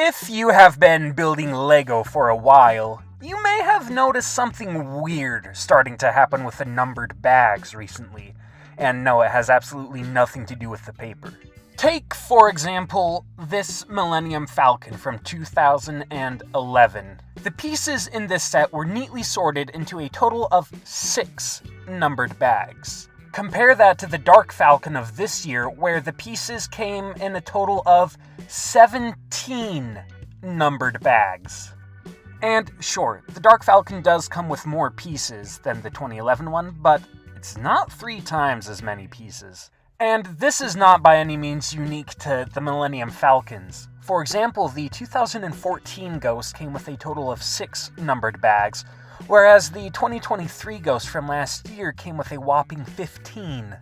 If you have been building Lego for a while, you may have noticed something weird starting to happen with the numbered bags recently. And no, it has absolutely nothing to do with the paper. Take, for example, this Millennium Falcon from 2011. The pieces in this set were neatly sorted into a total of 6 numbered bags. Compare that to the Dark Falcon of this year, where the pieces came in a total of 17 numbered bags. And sure, the Dark Falcon does come with more pieces than the 2011 one, but it's not 3 times as many pieces. And this is not by any means unique to the Millennium Falcons. For example, the 2014 Ghost came with a total of 6 numbered bags, whereas the 2023 Ghost from last year came with a whopping 15.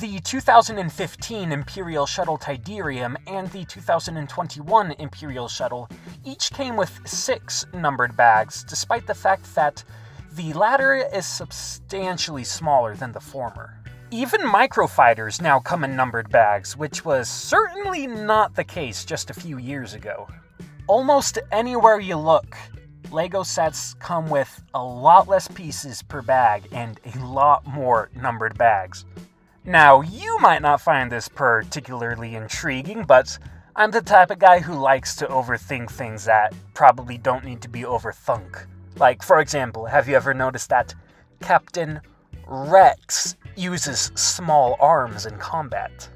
The 2015 Imperial Shuttle Tiderium and the 2021 Imperial Shuttle each came with 6 numbered bags, despite the fact that the latter is substantially smaller than the former. Even microfighters now come in numbered bags, which was certainly not the case just a few years ago. Almost anywhere you look, Lego sets come with a lot less pieces per bag and a lot more numbered bags. Now, you might not find this particularly intriguing, but I'm the type of guy who likes to overthink things that probably don't need to be overthunk. Like, for example, have you ever noticed that Captain Rex uses small arms in combat?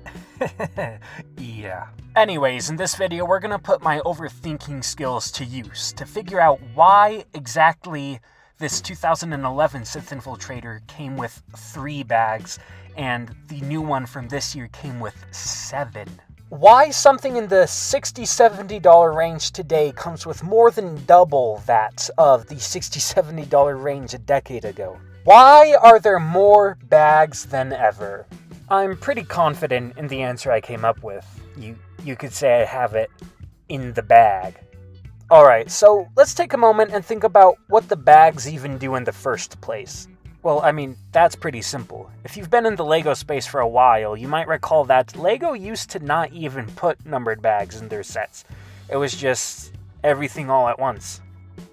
Yeah. Anyways, in this video, we're gonna put my overthinking skills to use to figure out why exactly this 2011 Sith Infiltrator came with 3 bags, and the new one from this year came with 7. Why something in the $60-$70 range today comes with more than double that of the $60-$70 range a decade ago. Why are there more bags than ever? I'm pretty confident in the answer I came up with. You could say I have it in the bag. Alright, so let's take a moment and think about what the bags even do in the first place. Well, I mean, that's pretty simple. If you've been in the Lego space for a while, you might recall that Lego used to not even put numbered bags in their sets. It was just everything all at once.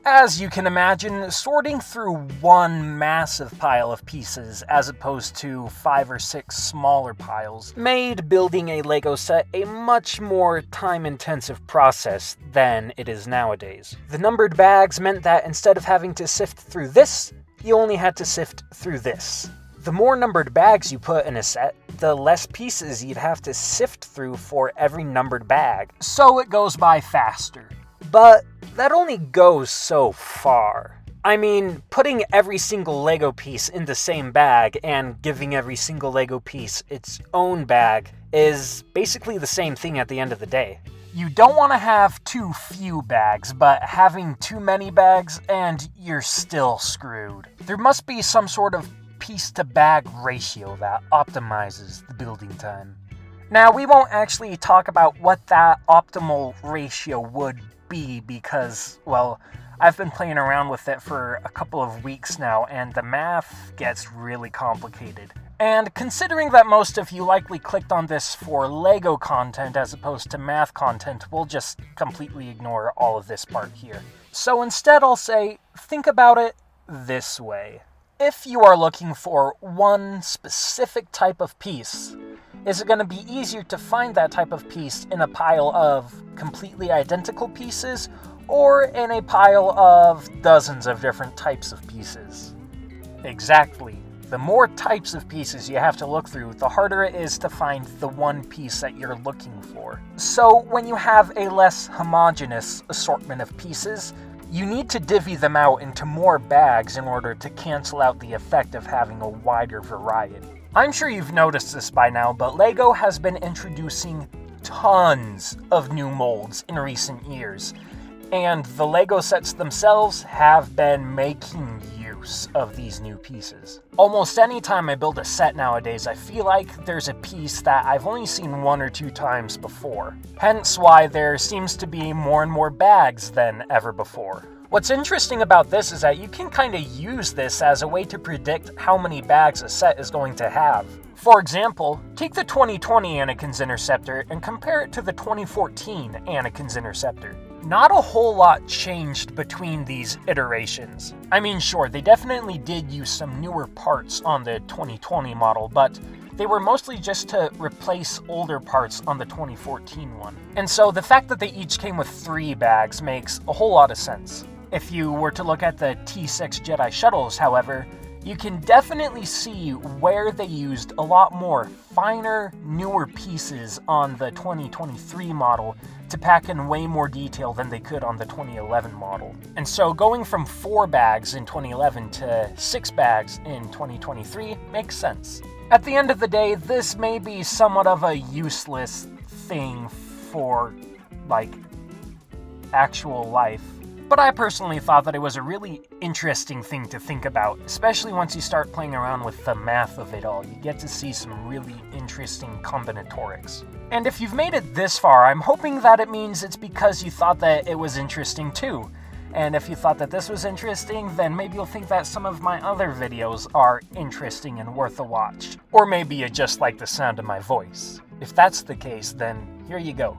As you can imagine, sorting through one massive pile of pieces as opposed to 5 or 6 smaller piles made building a Lego set a much more time-intensive process than it is nowadays. The numbered bags meant that instead of having to sift through this, you only had to sift through this. The more numbered bags you put in a set, the less pieces you'd have to sift through for every numbered bag. So it goes by faster. But that only goes so far. I mean, putting every single Lego piece in the same bag and giving every single Lego piece its own bag is basically the same thing at the end of the day. You don't want to have too few bags, but having too many bags and you're still screwed. There must be some sort of piece-to-bag ratio that optimizes the building time. Now, we won't actually talk about what that optimal ratio would be because, well, I've been playing around with it for a couple of weeks now, and the math gets really complicated. And considering that most of you likely clicked on this for Lego content as opposed to math content, we'll just completely ignore all of this part here. So instead I'll say, think about it this way. If you are looking for one specific type of piece, is it going to be easier to find that type of piece in a pile of completely identical pieces, or in a pile of dozens of different types of pieces? Exactly. The more types of pieces you have to look through, the harder it is to find the one piece that you're looking for. So when you have a less homogeneous assortment of pieces, you need to divvy them out into more bags in order to cancel out the effect of having a wider variety. I'm sure you've noticed this by now, but Lego has been introducing tons of new molds in recent years, and the Lego sets themselves have been making use of these new pieces. Almost any time I build a set nowadays, I feel like there's a piece that I've only seen 1 or 2 times before. Hence why there seems to be more and more bags than ever before. What's interesting about this is that you can kind of use this as a way to predict how many bags a set is going to have. For example, take the 2020 Anakin's Interceptor and compare it to the 2014 Anakin's Interceptor. Not a whole lot changed between these iterations. I mean, sure, they definitely did use some newer parts on the 2020 model, but they were mostly just to replace older parts on the 2014 one. And so the fact that they each came with 3 bags makes a whole lot of sense. If you were to look at the T6 Jedi shuttles, however, you can definitely see where they used a lot more finer, newer pieces on the 2023 model to pack in way more detail than they could on the 2011 model. And so going from 4 bags in 2011 to 6 bags in 2023 makes sense. At the end of the day, this may be somewhat of a useless thing for, like, actual life. But I personally thought that it was a really interesting thing to think about, especially once you start playing around with the math of it all. You get to see some really interesting combinatorics. And if you've made it this far, I'm hoping that it means it's because you thought that it was interesting too. And if you thought that this was interesting, then maybe you'll think that some of my other videos are interesting and worth a watch. Or maybe you just like the sound of my voice. If that's the case, then here you go.